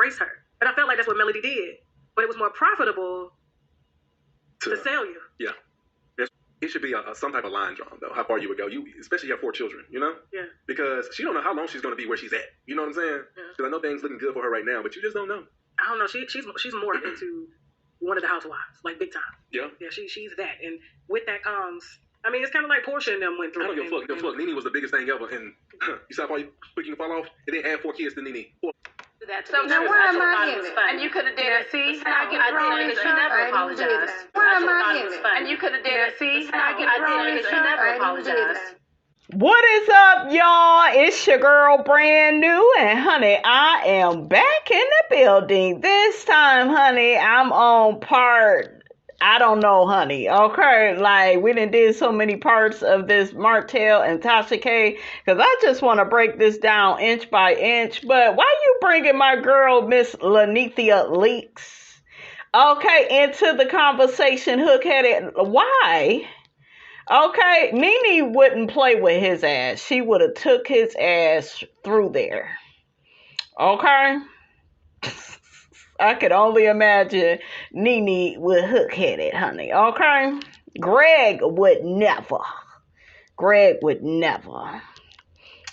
embrace her. And I felt like that's what Melody did. But it was more profitable to sell you. Yeah. It should be some type of line drawn, though, how far you would go. You, especially you have 4 children, you know? Yeah. Because she don't know how long she's going to be where she's at. You know what I'm saying? Because I know things looking good for her right now, but you just don't know. I don't know. She's more into one of the housewives, like big time. Yeah. Yeah, she's that. And with that comes, I mean, it's kind of like Portia and them went through. I don't give a fuck. Nene was the biggest thing ever. And you saw how quick you can fall off? And then add 4 kids to Nene. So now where am I headed? And you could have did it. See, I get wrong in she never apologized. Where am I headed? And you could have did it. See, I get wrong in she never apologized. What is up, y'all? It's your girl, Brand New, and honey, I am back in the building. This time, honey, I'm on part, I don't know, honey, okay? Like, we done did so many parts of this Martell and Tasha K, because I just want to break this down inch by inch, but why you bringing my girl, Miss Lanithia Leakes, okay, into the conversation, hook-headed? Why? Okay, Nene wouldn't play with his ass. She would have took his ass through there. Okay? I could only imagine Nene with hook-headed, honey. Okay? Greg would never.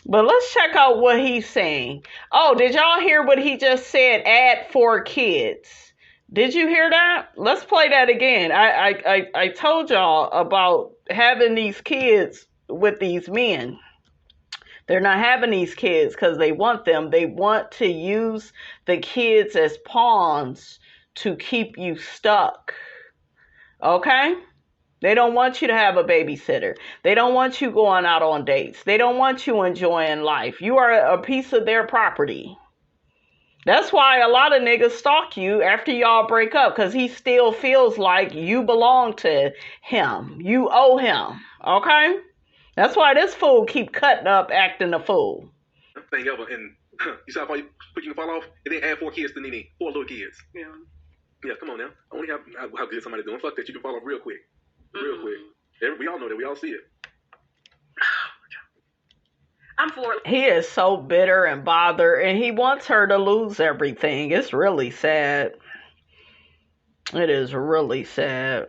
But let's check out what he's saying. Oh, did y'all hear what he just said? Add 4 kids. Did you hear that? Let's play that again. I told y'all about having these kids with these men. They're not having these kids because they want them. They want to use the kids as pawns to keep you stuck. Okay? They don't want you to have a babysitter. They don't want you going out on dates. They don't want you enjoying life. You are a piece of their property. That's why a lot of niggas stalk you after y'all break up, because he still feels like you belong to him. You owe him. Okay? That's why this fool keep cutting up, acting a fool. Thing ever. And you saw how quick you can fall off? And then add 4 kids to Nene. 4 little kids. Yeah. Yeah, come on now. Only how good somebody doing. Fuck that. You can fall off real quick. Real quick. We all know that. We all see it. I'm for it. He is so bitter and bothered, and he wants her to lose everything. It's really sad. It is really sad.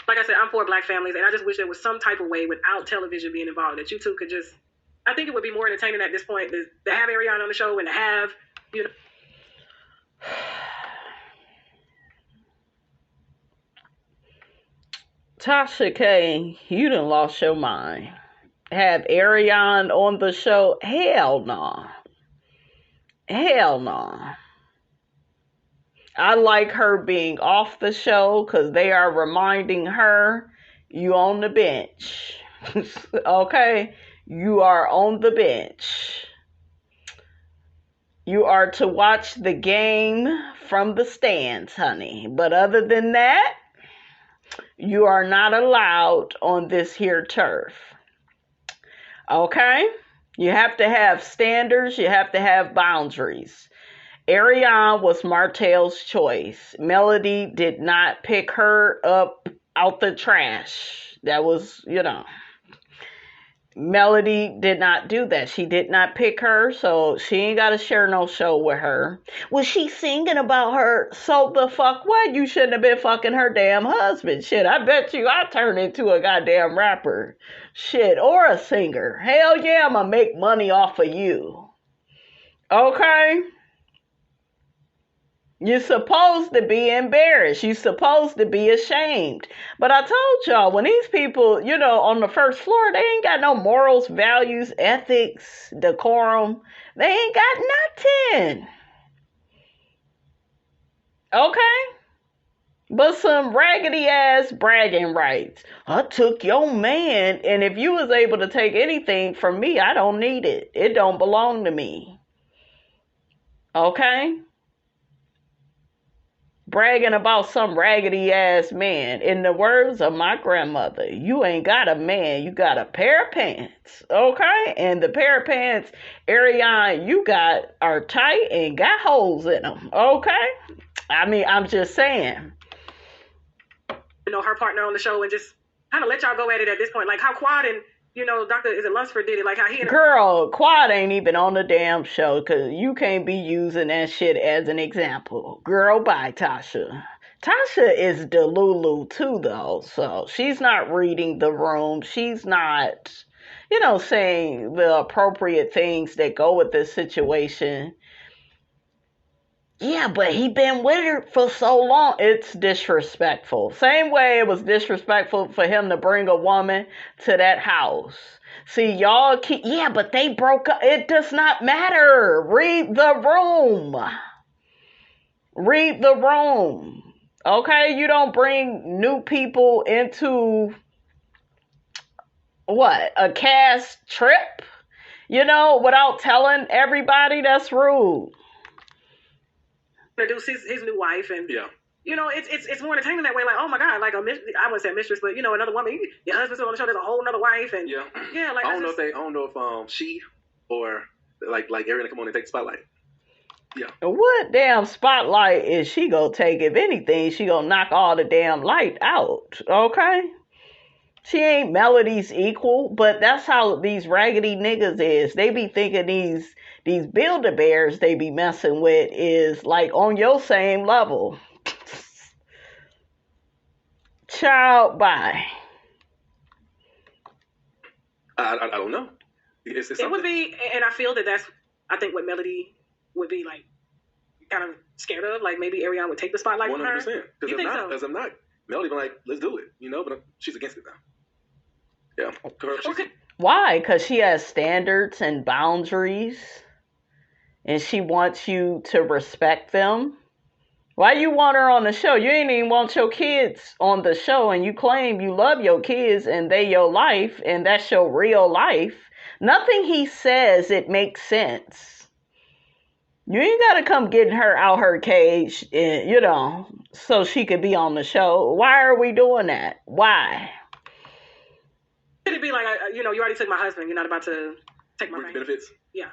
Like I said, I'm for black families, and I just wish there was some type of way without television being involved that you two could just, I think it would be more entertaining at this point to have Ariana on the show and to have, you know. Tasha K, you done lost your mind. Have Ariana on the show? Hell no. Hell no. I like her being off the show because they are reminding her you on the bench. Okay? You are on the bench. You are to watch the game from the stands, honey. But other than that, you are not allowed on this here turf. Okay? You have to have standards. You have to have boundaries. Ariana was Martell's choice. Melody did not pick her up out the trash. That was, Melody did not do that. She did not pick her, so she ain't got to share no show with her. Was she singing about her? So the fuck what? You shouldn't have been fucking her damn husband. Shit, I bet you I turned into a goddamn rapper. Shit, or a singer. Hell yeah, I'm gonna make money off of you. Okay? You're supposed to be embarrassed. You're supposed to be ashamed. But I told y'all, when these people, on the first floor, they ain't got no morals, values, ethics, decorum. They ain't got nothing. Okay? But some raggedy ass bragging rights. I took your man, and if you was able to take anything from me, I don't need it. It don't belong to me. Okay? Bragging about some raggedy ass man. In the words of my grandmother, you ain't got a man, you got a pair of pants. Okay? And the pair of pants, Ariana, you got are tight and got holes in them. Okay? I mean, I'm just saying. Her partner on the show and just kind of let y'all go at it at this point. Like how Quad and Dr. Is it Lunsford did it, like how he. Girl, Quad ain't even on the damn show because you can't be using that shit as an example. Girl, bye, Tasha. Tasha is Delulu too, though, so she's not reading the room. She's not, saying the appropriate things that go with this situation. Yeah, but he been with her for so long. It's disrespectful. Same way it was disrespectful for him to bring a woman to that house. See, y'all keep, but they broke up. It does not matter. Read the room. Read the room. Okay? You don't bring new people into, a cast trip? Without telling everybody. That's rude. Introduce his new wife, and it's more entertaining that way. Like, oh my god, like I wouldn't say a mistress, but another woman. Your husband's on the show. There's a whole another wife, and like I don't know if she or like Ariana come on and take the spotlight. Yeah. What damn spotlight is she gonna take? If anything, she gonna knock all the damn light out. Okay. She ain't Melody's equal, but that's how these raggedy niggas is. They be thinking these Build-A-Bears they be messing with is like on your same level. Child, bye. I don't know. It would be, and I feel that's, I think what Melody would be like kind of scared of. Like maybe Ariana would take the spotlight from her. 100%. Because I'm not. Melody be like, let's do it, but she's against it now. Yeah. Okay. Why? Because she has standards and boundaries, and she wants you to respect them. Why you want her on the show? You ain't even want your kids on the show, and you claim you love your kids and they your life, and that's your real life. Nothing he says, it makes sense. You ain't got to come getting her out her cage, so she could be on the show. Why are we doing that? Why? It'd be like, you already took my husband. You're not about to take my benefits. Yeah.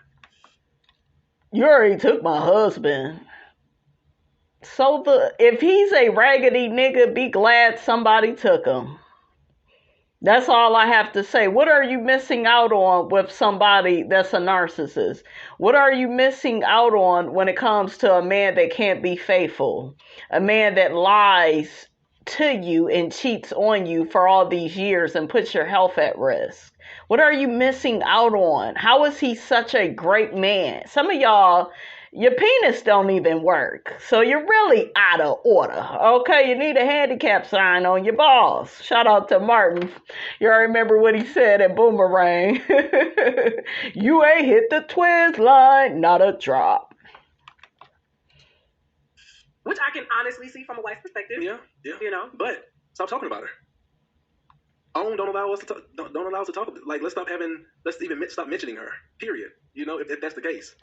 You already took my husband. So if he's a raggedy nigga, be glad somebody took him. That's all I have to say. What are you missing out on with somebody that's a narcissist? What are you missing out on when it comes to a man that can't be faithful? A man that lies to you and cheats on you for all these years and puts your health at risk? What are you missing out on? How is he such a great man? Some of y'all, your penis don't even work. So you're really out of order. Okay, you need a handicap sign on your balls. Shout out to Martin. You all remember what he said at Boomerang. You ain't hit the twins line, not a drop. Which I can honestly see from a wife's perspective. Yeah. But stop talking about her. Don't allow us to talk. Don't allow us to talk. Like, let's stop mentioning her. Period. If that's the case.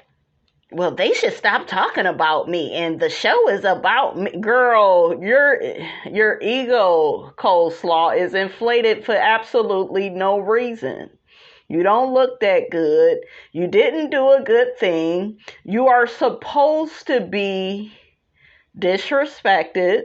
Well, they should stop talking about me, and the show is about me. Girl, your ego, coleslaw, is inflated for absolutely no reason. You don't look that good. You didn't do a good thing. You are supposed to be disrespected.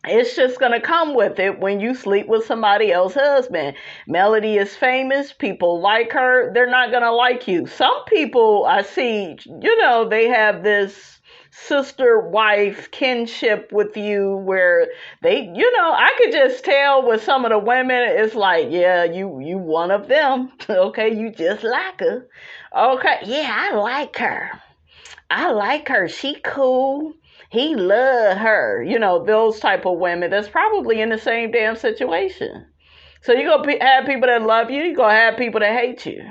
It's just going to come with it when you sleep with somebody else's husband. Melody is famous. People like her. They're not going to like you. Some people I see, they have this sister-wife kinship with you where they, I could just tell with some of the women, it's like, yeah, you one of them. Okay, you just like her. Okay, yeah, I like her. She cool. He love her. Those type of women that's probably in the same damn situation. So you're going to have people that love you. You're going to have people that hate you.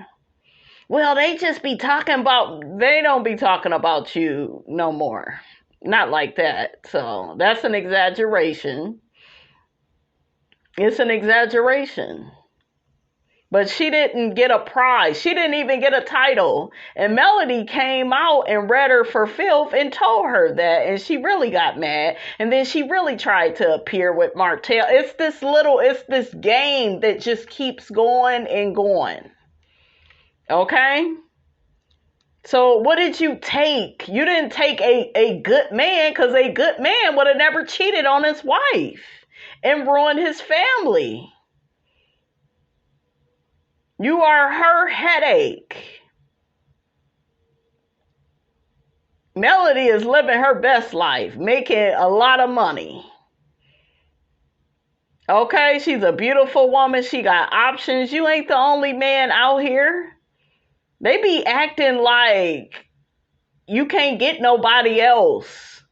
Well, they don't be talking about you no more. Not like that. So that's an exaggeration. It's an exaggeration. But she didn't get a prize. She didn't even get a title. And Melody came out and read her for filth and told her that. And she really got mad. And then she really tried to appear with Martell. It's this game that just keeps going and going. Okay? So what did you take? You didn't take a good man, because a good man would have never cheated on his wife and ruined his family. You are her headache. Melody is living her best life, making a lot of money. Okay, she's a beautiful woman. She got options. You ain't the only man out here. They be acting like you can't get nobody else.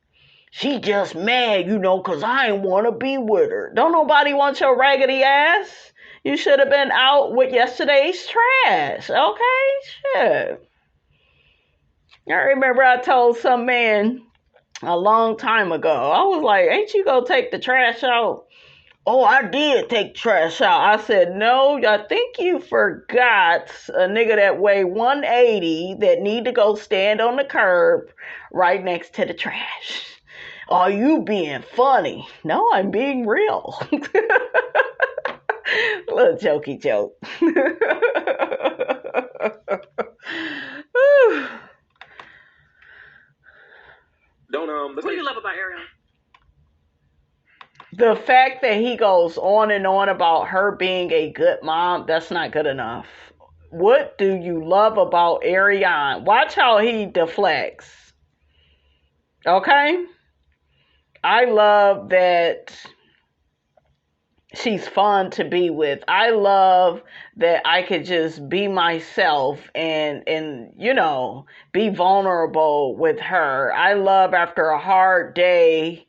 She just mad, because I ain't want to be with her. Don't nobody want your raggedy ass. You should have been out with yesterday's trash. Okay? Shit. I remember I told some man a long time ago. I was like, ain't you gonna take the trash out? Oh, I did take trash out. I said, no, I think you forgot a nigga that weigh 180 that need to go stand on the curb right next to the trash. Are you being funny? No, I'm being real. Little jokey joke. What do you love about Ariana? The fact that he goes on and on about her being a good mom, that's not good enough. What do you love about Ariana? Watch how he deflects. Okay? I love that she's fun to be with. I love that I could just be myself and be vulnerable with her. I love after a hard day,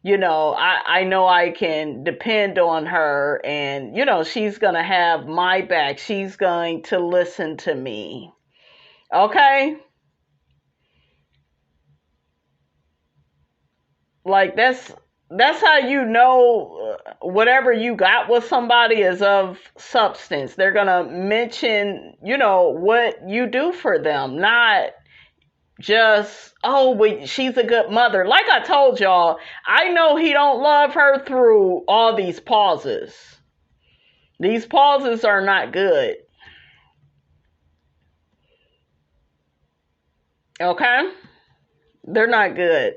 I know I can depend on her and, she's going to have my back. She's going to listen to me. Okay? Like that's how you know whatever you got with somebody is of substance. They're going to mention, what you do for them, not just, but she's a good mother. Like I told y'all, I know he don't love her through all these pauses. These pauses are not good. Okay? They're not good.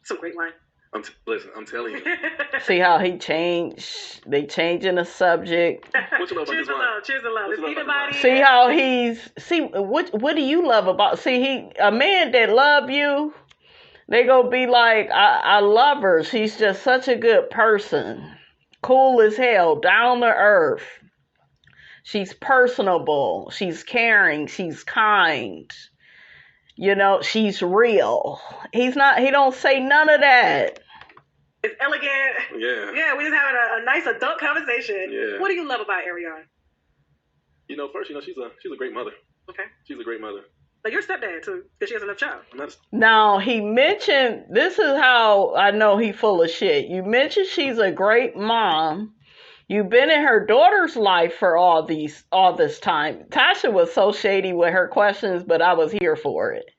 It's a great line. Listen, I'm telling you. See how he changed? They changing the subject. What you love about this line? Cheers to love. See how what do you love about? See, a man that love you, they gonna be like, I love her. She's just such a good person. Cool as hell, down to earth. She's personable. She's caring. She's kind. She's real. He don't say none of that. It's elegant. Yeah. Yeah, we just having a nice adult conversation. Yeah. What do you love about Ariana? First, she's a great mother. Okay. She's a great mother. Like your stepdad too, because she has enough child. Now he mentioned, this is how I know he full of shit. You mentioned she's a great mom. You've been in her daughter's life for all this time. Tasha was so shady with her questions, but I was here for it.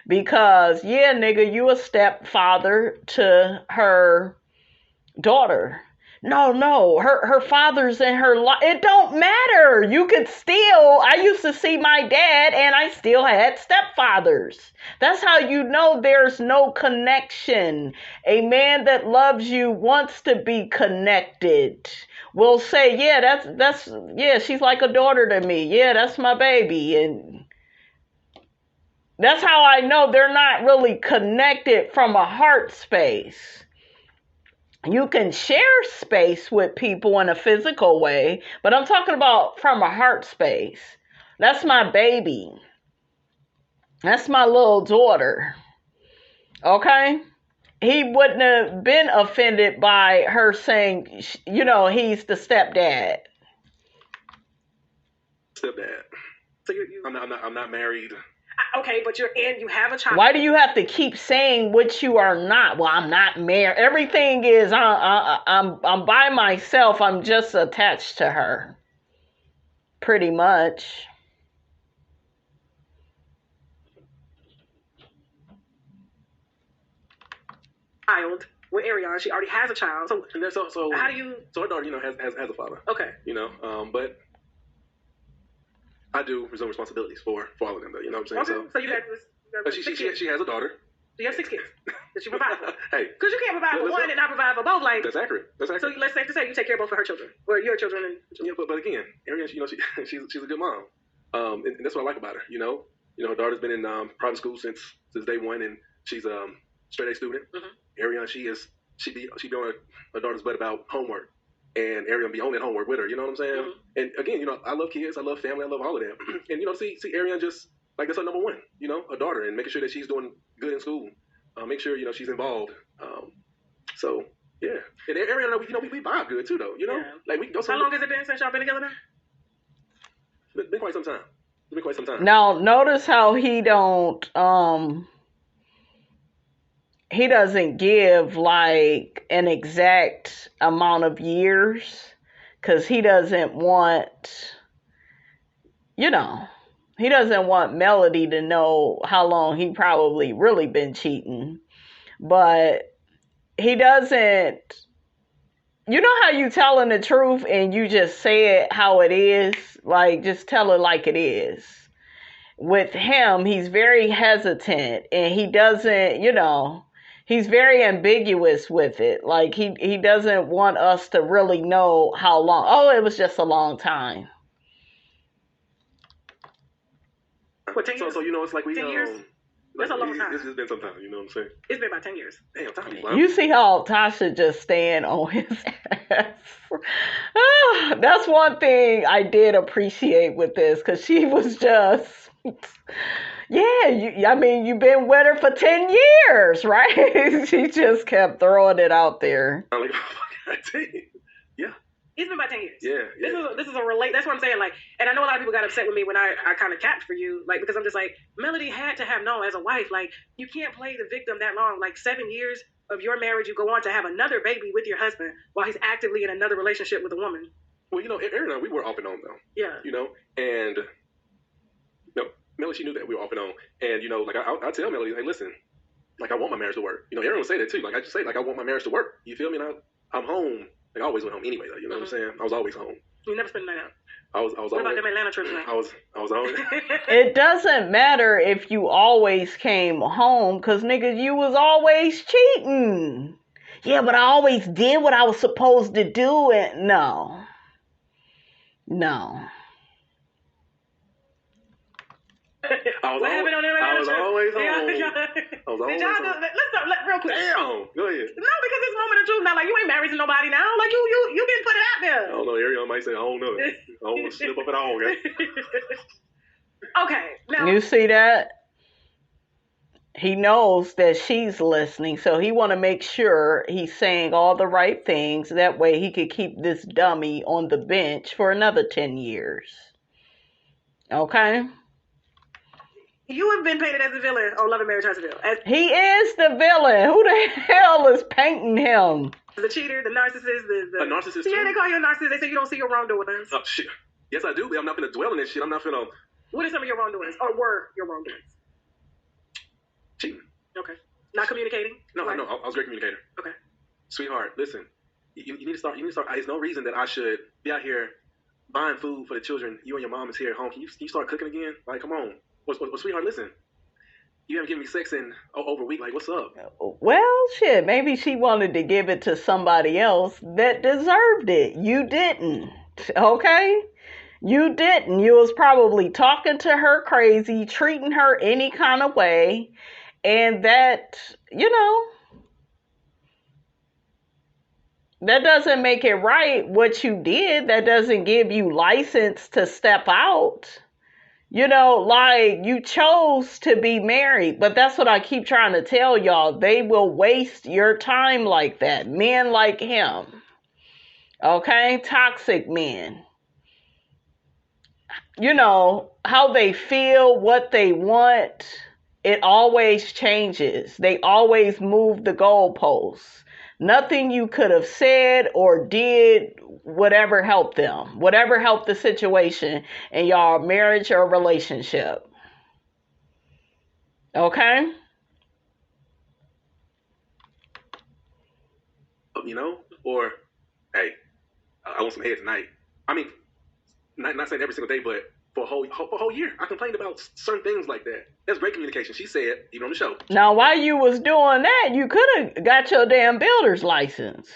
Because, yeah, nigga, you a stepfather to her daughter. No, her father's in her life. It don't matter. I used to see my dad and I still had stepfathers. That's how you know there's no connection. A man that loves you wants to be connected. Will say, yeah, she's like a daughter to me. Yeah, that's my baby. And that's how I know they're not really connected from a heart space. You can share space with people in a physical way, but I'm talking about from a heart space. That's my baby. That's my little daughter. Okay? He wouldn't have been offended by her saying, he's the stepdad. Stepdad. So I'm not married. Okay, but you have a child. Why do you have to keep saying what you are not? Well, I'm not married. Everything is I'm by myself. I'm just attached to her. Pretty much. Child with Ariana, she already has a child. So how do you? So her daughter, has a father. Okay. But I do resume responsibilities for all of them, though. You know what I'm saying? Okay. So you got this. But she has a daughter. So you have 6 kids that you provide for. Hey. Because you can't provide for one and not provide for both. Like, that's accurate. That's accurate. So let's say to say you take care of both of her children. Or your children. And yeah, but again, Ariana, she's a good mom. And that's what I like about her, her daughter's been in private school since day one, and she's a straight A student. Mm-hmm. Ariana, she be on her daughter's butt about homework, and Ariana be on that homework with her. You know what I'm saying? Mm-hmm. And again, I love kids, I love family, I love all of that. And see Ariana just like that's her number one. Her daughter, and making sure that she's doing good in school. Make sure she's involved. So yeah, and Ariana, we vibe good too, though. Yeah. Like we go. How long has it been since y'all been together now? Been quite some time. Now, notice how he doesn't give like an exact amount of years, because he doesn't want, he doesn't want Melody to know how long he probably really been cheating. But he doesn't, how you telling the truth and you just say it how it is, like just tell it like it is. With him, he's very hesitant, and he doesn't, he's very ambiguous with it. Like he doesn't want us to really know how long. Oh, it was just a long time. What, 10 years? So it's like we 10 years? That's a long time. It's been some time, you know what I'm saying? It's been about 10 years. Damn, time. You see how Tasha just stand on his ass. That's one thing I did appreciate with this, because she was just, you've been with her for 10 years, right? She just kept throwing it out there. I'm like, yeah. It's been about 10 years. Yeah. This is a relate. That's what I'm saying. Like, and I know a lot of people got upset with me when I kind of capped for you, like, because I'm just like, Melody had to have known as a wife, like, you can't play the victim that long. Like, 7 years of your marriage, you go on to have another baby with your husband while he's actively in another relationship with a woman. Well, Aaron and I, we were off and on though. Yeah. And Melody, she knew that we were off and on. And like I tell Melody, hey, listen, like I want my marriage to work. Aaron would say that too. Like I just say, like I want my marriage to work. You feel me? And I'm home. Like I always went home anyway. Though, you know what I'm saying? I was always home. You never spent the night out. I was. What about them Atlanta trips? Now? I was home. It doesn't matter if you always came home, because nigga, you was always cheating. Yeah, but I always did what I was supposed to do. And no. I was always home. Let's real quick. Damn, go ahead. No, because it's moment of truth. Now, like, you ain't married to nobody now. Like, you been put it out there. I don't know. Ariana might say, I don't know. I don't want to slip up at all, guys. Okay. Now, you see that? He knows that she's listening, so he want to make sure he's saying all the right things. That way he could keep this dummy on the bench for another 10 years. Okay? You have been painted as the villain on Love and Marriage Huntsville. He is the villain. Who the hell is painting him? The cheater, the narcissist, a narcissist. Yeah, they call you a narcissist. They say you don't see your wrongdoings. Oh shit. Yes, I do. But I'm not gonna dwell on that shit. I'm not gonna. What are some of your wrongdoings, or were your wrongdoings? Cheating. Okay. Not communicating. No, I was a great communicator. Okay. Sweetheart, listen. You need to start. There's no reason that I should be out here buying food for the children. You and your mom is here at home. Can you start cooking again? Like, come on. Well, sweetheart, listen. You haven't given me sex in over a week. Like, what's up? Well, shit. Maybe she wanted to give it to somebody else that deserved it. You didn't. Okay? You didn't. You was probably talking to her crazy, treating her any kind of way. And that, that doesn't make it right what you did. That doesn't give you license to step out. Like you chose to be married, but that's what I keep trying to tell y'all. They will waste your time like that. Men like him. Okay? Toxic men. How they feel, what they want, it always changes. They always move the goalposts. Nothing you could have said or did would ever help them. Whatever helped the situation in y'all marriage or relationship. Okay? Or, hey, I want some head tonight. I mean, not saying every single day, but for a whole year. I complained about certain things like that. That's great communication. She said, even on the show. Now, while you was doing that, you could have got your damn builder's license.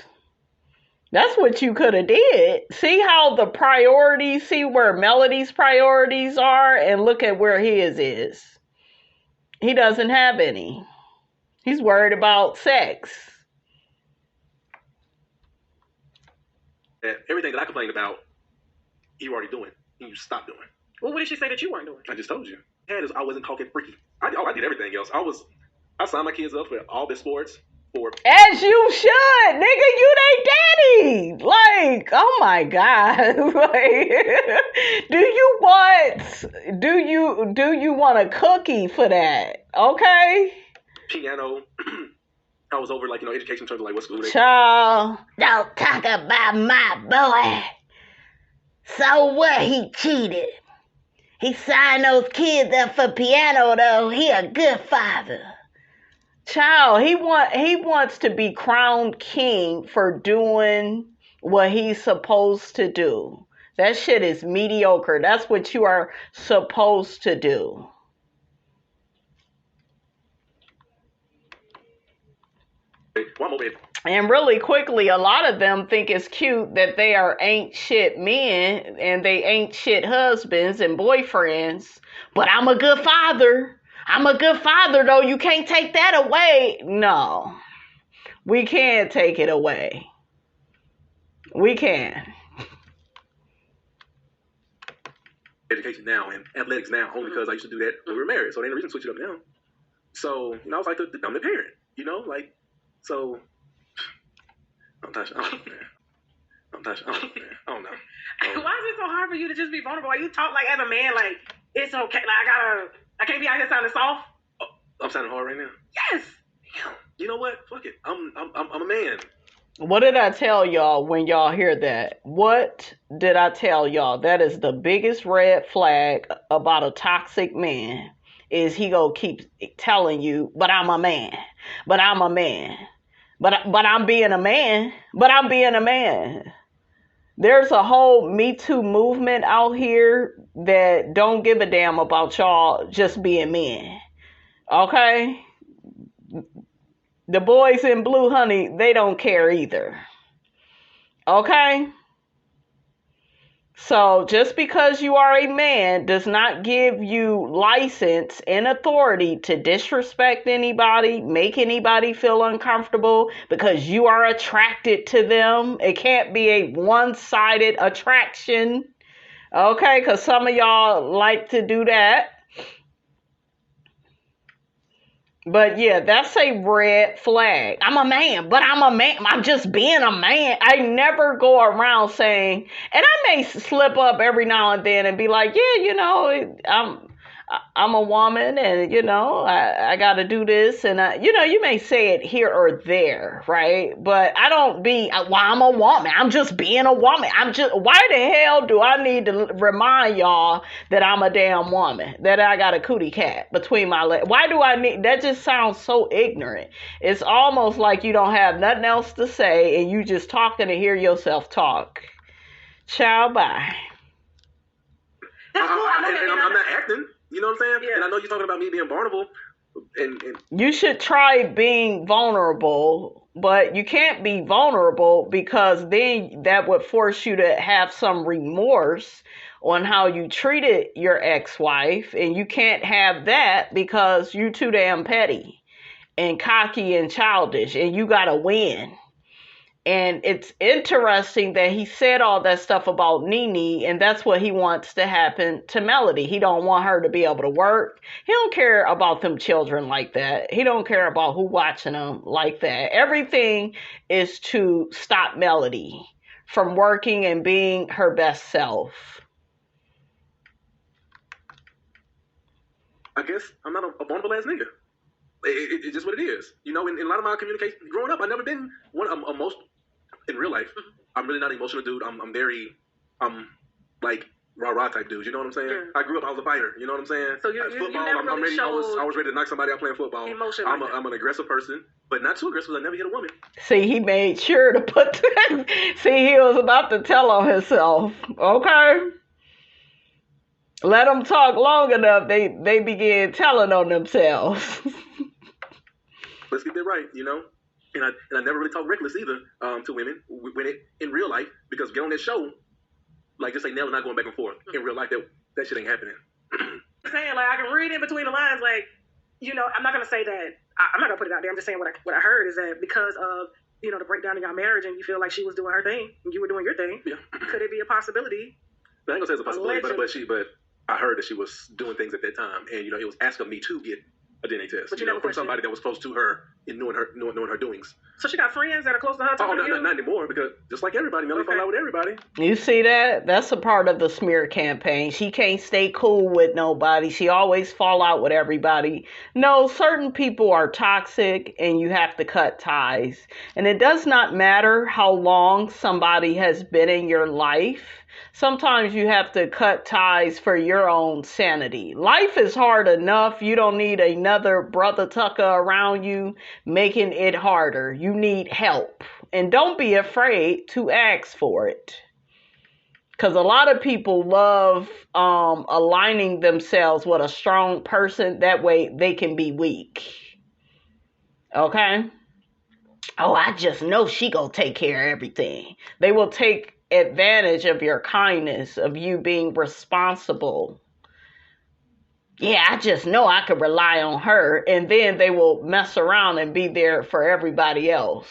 That's what you could have did. See how the priorities, see where Melody's priorities are, and look at where his is. He doesn't have any. He's worried about sex. Everything that I complained about, you already doing, and you stopped doing. Well, what did she say that you weren't doing? I just told you. I wasn't talking freaky. I did everything else. I signed my kids up for all the sports. As you should, nigga. You they daddy. Like, oh my God. Like, do you want a cookie for that? Okay. Piano. I was over education in terms of what school they. Child, don't talk about my boy. So what? He cheated. He signed those kids up for piano though. He a good father. Child, he wants to be crowned king for doing what he's supposed to do. That shit is mediocre. That's what you are supposed to do. One more bit. And really quickly, a lot of them think it's cute that they are ain't shit men and they ain't shit husbands and boyfriends. But I'm a good father. I'm a good father, though. You can't take that away. No. We can't take it away. We can. Education now and athletics now, only because I used to do that when we were married. So there ain't no reason to switch it up now. So, I was like the dominant parent, so I'm touching. I don't know. Why is it so hard for you to just be vulnerable? Like, you talk like as a man, like it's okay. Like I can't be out here sounding soft. Oh, I'm sounding hard right now. Yes. Damn. You know what? Fuck it. I'm a man. What did I tell y'all when y'all hear that? What did I tell y'all? That is the biggest red flag about a toxic man. Is he gonna keep telling you, but I'm a man. But I'm a man. But I'm being a man. But I'm being a man. There's a whole Me Too movement out here that don't give a damn about y'all just being men. Okay? The boys in blue, honey, they don't care either. Okay? So just because you are a man does not give you license and authority to disrespect anybody, make anybody feel uncomfortable because you are attracted to them. It can't be a one-sided attraction. Okay, because some of y'all like to do that. But yeah, that's a red flag. I'm a man, but I'm a man. I'm just being a man. I never go around saying, and I may slip up every now and then and be like, yeah, I'm a woman and, I got to do this. And, you may say it here or there, right? But I don't I'm a woman. I'm just being a woman. Why the hell do I need to remind y'all that I'm a damn woman? That I got a cootie cat between my legs? Why do I need, that just sounds so ignorant. It's almost like you don't have nothing else to say and you just talking to hear yourself talk. Ciao, bye. I'm not acting. You know what I'm saying? Yeah. And I know you're talking about me being vulnerable. And you should try being vulnerable, but you can't be vulnerable because then that would force you to have some remorse on how you treated your ex-wife. And you can't have that because you're too damn petty and cocky and childish and you got to win. And it's interesting that he said all that stuff about Nene, and that's what he wants to happen to Melody. He don't want her to be able to work. He don't care about them children like that. He don't care about who watching them like that. Everything is to stop Melody from working and being her best self. I guess I'm not a vulnerable ass nigga. It's just what it is. In a lot of my communication growing up, I've never been in real life. I'm really not an emotional dude. I'm like rah-rah type dude. You know what I'm saying? Yeah. I grew up, I was a fighter. You know what I'm saying? So football, I'm ready. I was ready to knock somebody out playing football. Emotion. I'm an aggressive person, but not too aggressive. I never hit a woman. See, he made sure to put that. See, he was about to tell on himself. Okay. Let them talk long enough, they begin telling on themselves. Let's get that right, you know. And I never really talk reckless either to women when it in real life, because get on that show, like just say Nella not going back and forth. In real life, that shit ain't happening. Saying like I can read in between the lines, like, you know, I'm not gonna say that. I'm not gonna put it out there. I'm just saying what I heard is that because of, you know, the breakdown in your marriage and you feel like she was doing her thing and you were doing your thing, yeah. Could it be a possibility? I ain't gonna say it's a possibility, but I heard that she was doing things at that time, and you know, it was asking me to get a DNA test, but you know, from somebody that was close to her and knowing her doings. So she got friends that are close to her. Oh, not anymore, because just like everybody, Melly fall out with everybody. You see that? That's a part of the smear campaign. She can't stay cool with nobody. She always fall out with everybody. No, certain people are toxic, and you have to cut ties. And it does not matter how long somebody has been in your life. Sometimes you have to cut ties for your own sanity. Life is hard enough. You don't need another Brother Tucker around you making it harder. You need help. And don't be afraid to ask for it. Because a lot of people love aligning themselves with a strong person. That way they can be weak. Okay? Oh, I just know she gonna take care of everything. They will take advantage of your kindness, of you being responsible. Yeah, I just know I could rely on her. And then they will mess around and be there for everybody else.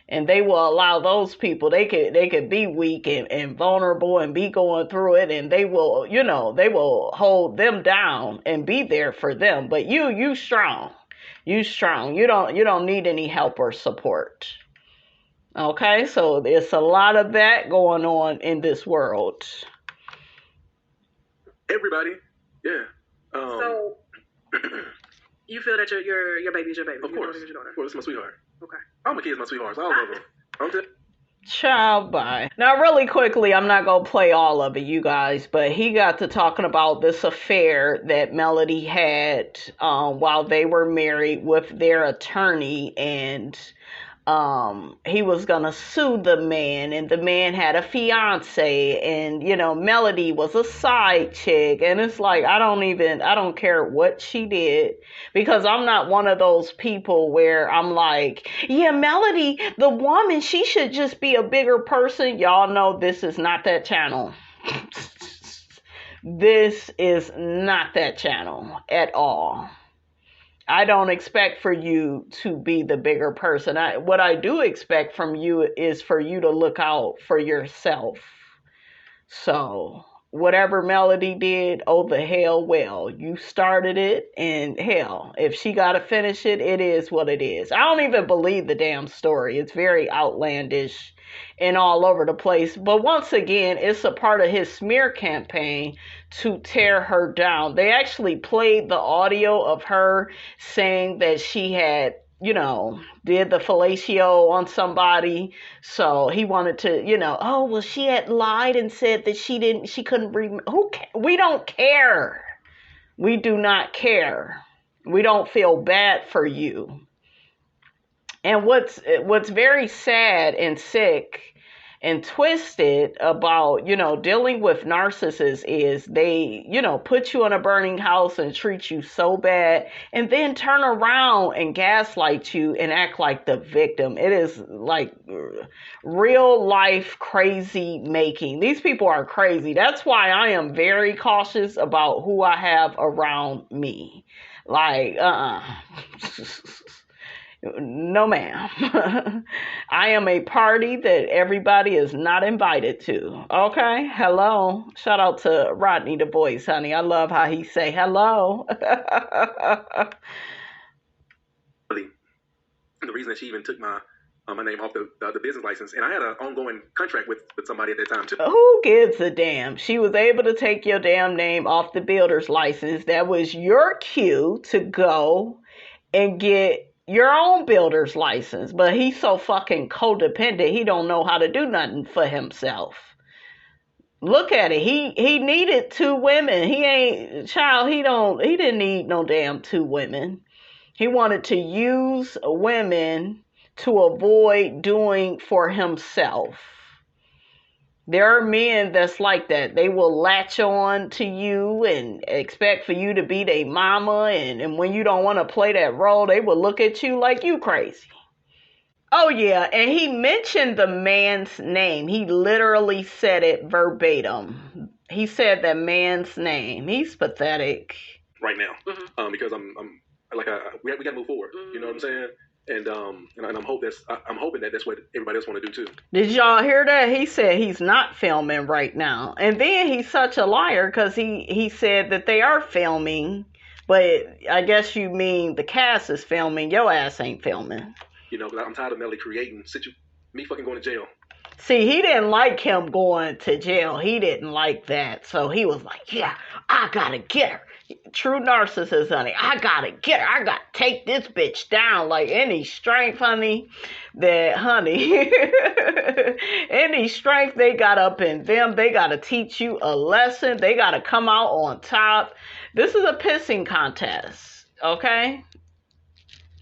And they will allow those people, they could be weak and vulnerable and be going through it. And they will, you know, they will hold them down and be there for them. But you strong. You strong. You don't need any help or support. Okay, so there's a lot of that going on in this world. Everybody, yeah. So you feel that your baby is your baby? Of course. Well, it's my sweetheart. Okay. All my kids, my sweethearts. All of them. Okay. Child, bye. Now, really quickly, I'm not going to play all of it, you guys, but he got to talking about this affair that Melody had while they were married with their attorney, and he was gonna sue the man, and the man had a fiance, and you know, Melody was a side chick, and it's like, I don't care what she did, because I'm not one of those people where I'm like, yeah, Melody, the woman, she should just be a bigger person. Y'all know this is not that channel. This is not that channel at all. I don't expect for you to be the bigger person. What I do expect from you is for you to look out for yourself. So whatever Melody did, oh the hell well. You started it, and hell, if she got to finish it, it is what it is. I don't even believe the damn story. It's very outlandish and all over the place. But once again, it's a part of his smear campaign to tear her down. They actually played the audio of her saying that she had, you know, did the fellatio on somebody. So he wanted to, you know, oh, well, she had lied and said that she couldn't remember. We don't care. We do not care. We don't feel bad for you. And what's very sad and sick and twisted about, you know, dealing with narcissists is they, you know, put you in a burning house and treat you so bad and then turn around and gaslight you and act like the victim. It is like real life crazy making. These people are crazy. That's why I am very cautious about who I have around me. Like, no, ma'am. I am a party that everybody is not invited to. Okay? Hello. Shout out to Rodney the voice, honey. I love how he say hello. The reason that she even took my name off the business license, and I had an ongoing contract with somebody at that time too. Who gives a damn? She was able to take your damn name off the builder's license. That was your cue to go and get your own builder's license, but he's so fucking codependent, he don't know how to do nothing for himself. Look at it. He needed 2 women. He didn't need no damn 2 women. He wanted to use women to avoid doing for himself. There are men that's like that. They will latch on to you and expect for you to be their mama. And when you don't want to play that role, they will look at you like you crazy. Oh, yeah. And he mentioned the man's name. He literally said it verbatim. He said that man's name. He's pathetic. Right now. Because we got to move forward. You know what I'm saying? And I'm hoping that that's what everybody else want to do too. Did y'all hear that? He said he's not filming right now, and then he's such a liar because he said that they are filming, but I guess you mean the cast is filming. Your ass ain't filming. You know, because I'm tired of Melody creating me fucking going to jail. See, he didn't like him going to jail. He didn't like that, so he was like, "Yeah, I gotta get her." True narcissist, honey. I gotta get her. I gotta take this bitch down. Like any strength, honey, any strength they got up in them, they gotta teach you a lesson. They gotta come out on top. This is a pissing contest, okay?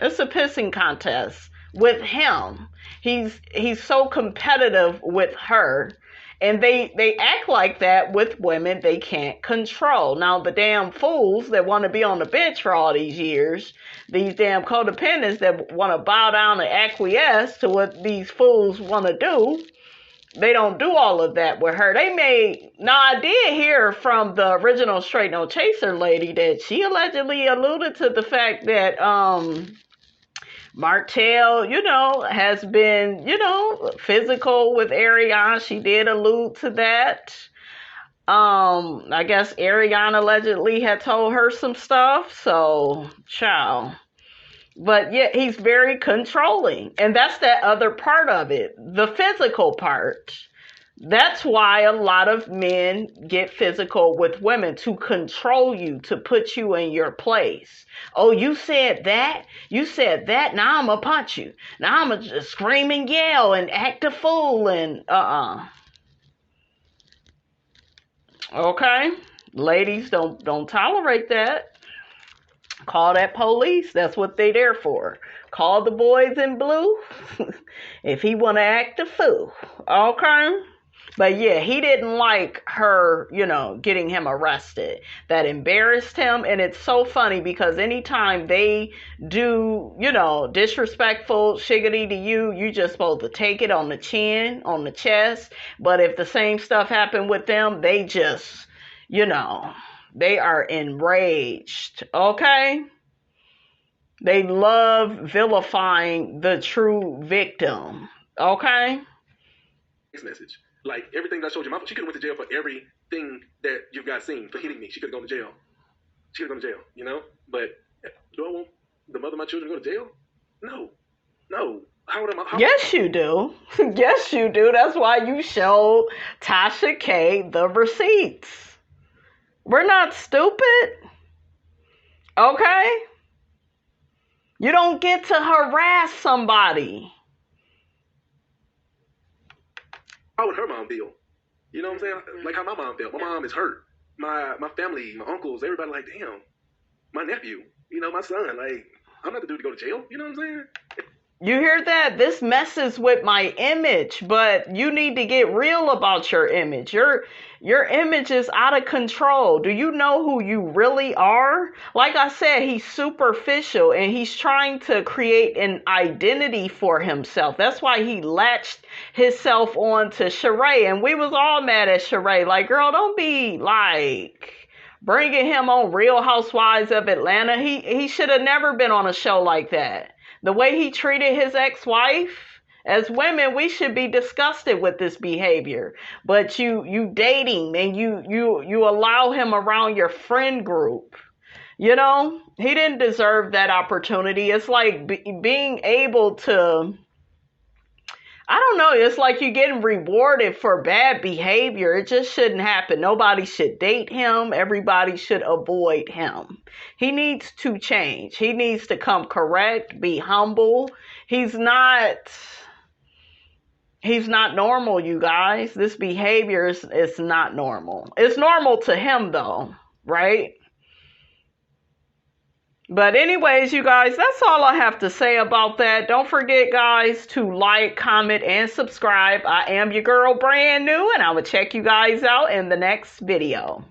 It's a pissing contest with him. He's so competitive with her. And they act like that with women they can't control. Now, the damn fools that want to be on the bench for all these years, these damn codependents that want to bow down and acquiesce to what these fools want to do, they don't do all of that with her. Now, I did hear from the original Straight No Chaser lady that she allegedly alluded to the fact that, Martell, has been, physical with Ariana. She did allude to that. I guess Ariana allegedly had told her some stuff. So, ciao. But yeah, he's very controlling. And that's that other part of it. The physical part. That's why a lot of men get physical with women, to control you, to put you in your place. Oh, you said that? You said that? Now I'm going to punch you. Now I'm going to just scream and yell and act a fool and Okay? Ladies, don't tolerate that. Call that police. That's what they there for. Call the boys in blue if he want to act a fool. Okay? But yeah, he didn't like her, getting him arrested. That embarrassed him. And it's so funny because anytime they do, disrespectful shiggity to you, you just supposed to take it on the chin, on the chest. But if the same stuff happened with them, they just, they are enraged. Okay? They love vilifying the true victim. Okay? Message. Like, everything that I showed you, she could have went to jail for everything that you've got seen, for hitting me. She could have gone to jail. But do I want the mother of my children to go to jail? No. Yes, you do. Yes, you do. That's why you showed Tasha K the receipts. We're not stupid. Okay? You don't get to harass somebody. How would her mom feel? You know what I'm saying? Like how my mom felt. My mom is hurt. My family, my uncles, everybody like, damn, my nephew, my son, like, I'm not the dude to go to jail. You know what I'm saying? You hear that? This messes with my image, but you need to get real about your image. Your image is out of control. Do you know who you really are? Like I said, he's superficial and he's trying to create an identity for himself. That's why he latched himself on to Sheree. And we was all mad at Sheree. Like, girl, don't be like bringing him on Real Housewives of Atlanta. He should have never been on a show like that. The way he treated his ex-wife, as women, we should be disgusted with this behavior. But you dating and you allow him around your friend group. He didn't deserve that opportunity. It's like being able to, I don't know, it's like you're getting rewarded for bad behavior. It just shouldn't happen. Nobody should date him. Everybody should avoid him. He needs to change. He needs to come correct, be humble. He's not normal, you guys. This behavior is not normal. It's normal to him, though, right? But anyways, you guys, that's all I have to say about that. Don't forget, guys, to like, comment, and subscribe. I am your girl, Brand New, and I will check you guys out in the next video.